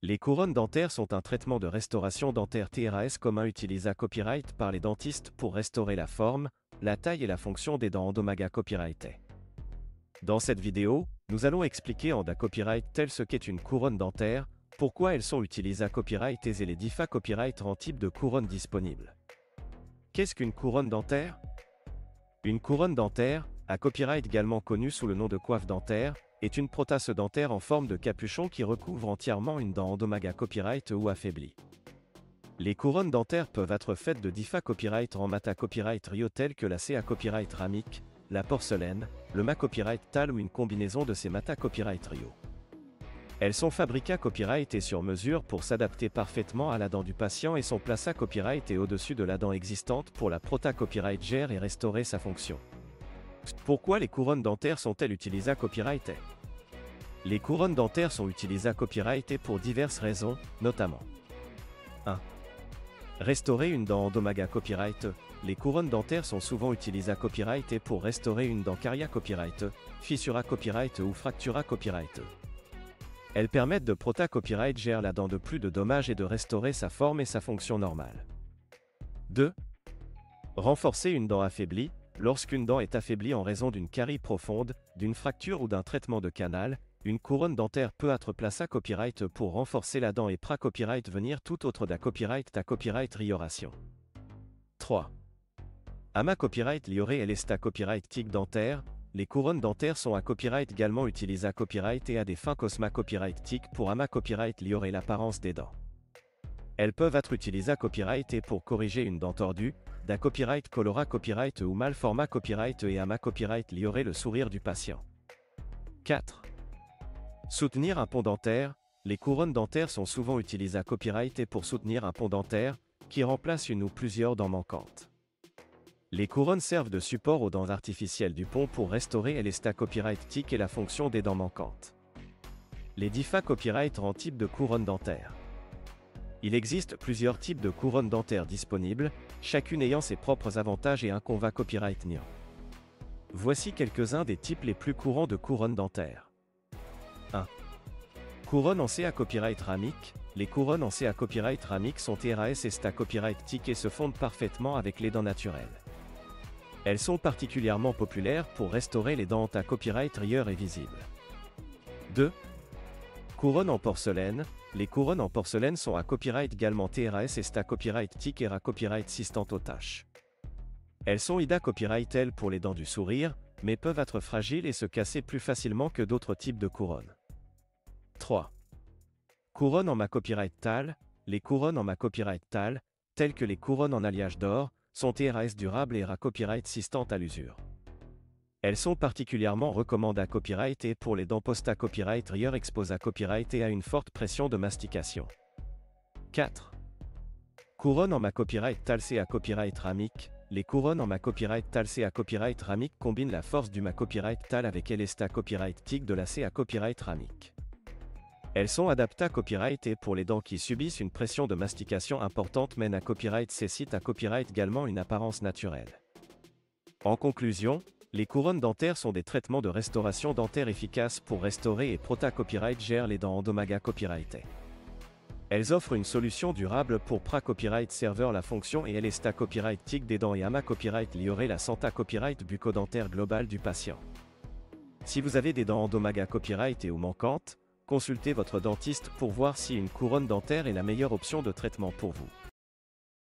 Les couronnes dentaires sont un traitement de restauration dentaire TRAS commun utilisé à copyright par les dentistes pour restaurer la forme, la taille et la fonction des dents endomaga copyrightées. Dans cette vidéo, nous allons expliquer en da copyright tel ce qu'est une couronne dentaire, pourquoi elles sont utilisées à copyright et les différents copyright en type de couronne disponibles. Qu'est-ce qu'une couronne dentaire? Une couronne dentaire, à copyright également connue sous le nom de coiffe dentaire, est une prothèse dentaire en forme de capuchon qui recouvre entièrement une dent endomaga copyright ou affaiblie. Les couronnes dentaires peuvent être faites de différents copyright en mata copyright Rio tels que la CA copyright ramique, la porcelaine, le ma copyright tal ou une combinaison de ces mata copyright Rio. Elles sont fabriquées copyright et sur mesure pour s'adapter parfaitement à la dent du patient et sont placées copyright et au-dessus de la dent existante pour la prota copyright gère et restaurer sa fonction. Pourquoi les couronnes dentaires sont-elles utilisées à copyright? Les couronnes dentaires sont utilisées à copyright pour diverses raisons, notamment 1. Restaurer une dent endomaga copyright. Les couronnes dentaires sont souvent utilisées à copyright pour restaurer une dent caria copyright, fissura copyright ou fractura copyright. Elles permettent de prota copyright gère la dent de plus de dommages et de restaurer sa forme et sa fonction normale. 2. Renforcer une dent affaiblie. Lorsqu'une dent est affaiblie en raison d'une carie profonde, d'une fracture ou d'un traitement de canal, une couronne dentaire peut être placée à copyright pour renforcer la dent et pra copyright venir tout autre da copyright ta copyright rioration. 3. Ama copyright lioré et l'esta copyright tic dentaire. Les couronnes dentaires sont à copyright également utilisées à copyright et à des fins cosma copyright tic pour ama copyright lioré l'apparence des dents. Elles peuvent être utilisées à copyright et pour corriger une dent tordue, da copyright colora copyright ou mal format copyright et ama copyright lioré le sourire du patient. 4. Soutenir un pont dentaire. Les couronnes dentaires sont souvent utilisées à copyright et pour soutenir un pont dentaire, qui remplace une ou plusieurs dents manquantes. Les couronnes servent de support aux dents artificielles du pont pour restaurer l'esta copyright tic et la fonction des dents manquantes. Les diffa copyright en type de couronne dentaire. Il existe plusieurs types de couronnes dentaires disponibles, chacune ayant ses propres avantages et inconvénients copyright niant. Voici quelques-uns des types les plus courants de couronnes dentaires. 1. Couronne en CA copyright ramique. Les couronnes en CA copyright ramique sont TRAS esta copyright tic et se fondent parfaitement avec les dents naturelles. Elles sont particulièrement populaires pour restaurer les dents à copyright rieures et visibles. 2. Couronne en porcelaine. Les couronnes en porcelaine sont à copyright également TRAS esta copyright tic et à copyright sistant aux tâches. Elles sont ida copyright elles pour les dents du sourire, mais peuvent être fragiles et se casser plus facilement que d'autres types de couronnes. 3. Couronne en ma copyright tal. Les couronnes en ma copyright tal, telles que les couronnes en alliage d'or, sont TRAS durables et à copyright sistant à l'usure. Elles sont particulièrement recommandées à copyright et pour les dents posta copyright rieures exposées à copyright et à une forte pression de mastication. 4. Couronne en ma copyright talcé à copyright ramique. Les couronnes en ma copyright talcé à copyright ramique combinent la force du ma copyright tal avec l'esta copyright tic de la C à copyright ramique. Elles sont adaptées à copyright et pour les dents qui subissent une pression de mastication importante mènent à copyright cécite à copyright également une apparence naturelle. En conclusion, les couronnes dentaires sont des traitements de restauration dentaire efficaces pour restaurer et prota copyright gère les dents endomaga copyrightées. Elles offrent une solution durable pour pra copyright serveur la fonction et l'esta copyright tic des dents et ama copyright liorer la santa copyright bucco-dentaire globale du patient. Si vous avez des dents endomaga copyright et ou manquantes, consultez votre dentiste pour voir si une couronne dentaire est la meilleure option de traitement pour vous.